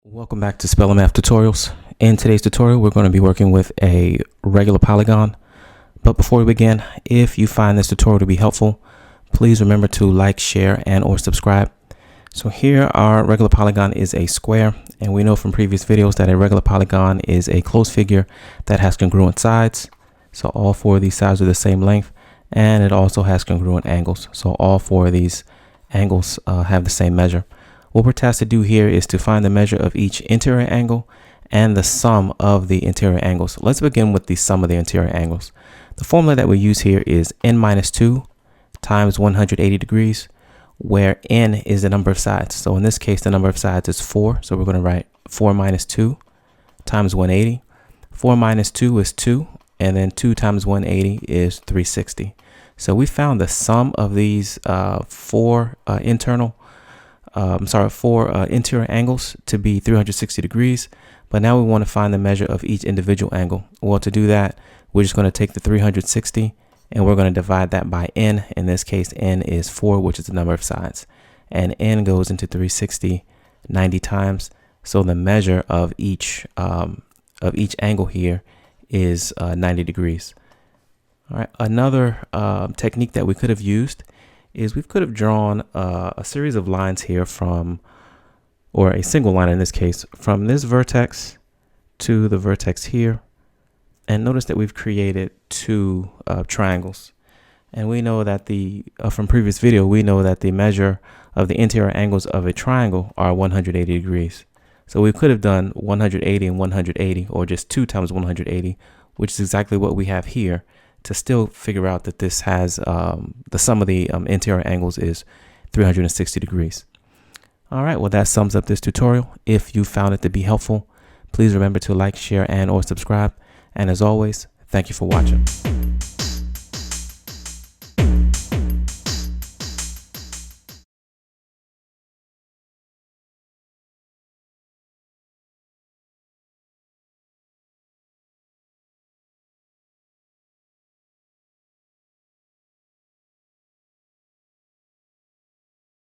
Welcome back to Speller Math Tutorials. In today's tutorial, we're going to be working with a regular polygon. But before we begin, if you find this tutorial to be helpful, please remember to like, share, and or subscribe. So here our regular polygon is a square, and we know from previous videos that a regular polygon is a closed figure that has congruent sides. So all four of these sides are the same length, and it also has congruent angles. So all four of these angles have the same measure. What we're tasked to do here is to find the measure of each interior angle and the sum of the interior angles. Let's begin with the sum of the interior angles. The formula that we use here is n minus 2 times 180 degrees, where n is the number of sides. So in this case, the number of sides is 4. So we're going to write 4 minus 2 times 180. 4 minus 2 is 2, and then 2 times 180 is 360. So we found the sum of these four interior angles to be 360 degrees, but now we want to find the measure of each individual angle. Well, to do that, we're just going to take the 360 and we're going to divide that by n. In this case, n is 4, which is the number of sides, and n goes into 360 90 times. So the measure of each angle here is 90 degrees. All right, another technique that we could have used is we could have drawn a series of lines here or a single line in this case, from this vertex to the vertex here. And notice that we've created two triangles. And we know that from previous video, we know that the measure of the interior angles of a triangle are 180 degrees. So we could have done 180 and 180, or just 2 times 180, which is exactly what we have here, to still figure out that this has the sum of the interior angles is 360 degrees. All right, well, that sums up this tutorial. If you found it to be helpful, please remember to like, share, and or subscribe. And as always, thank you for watching.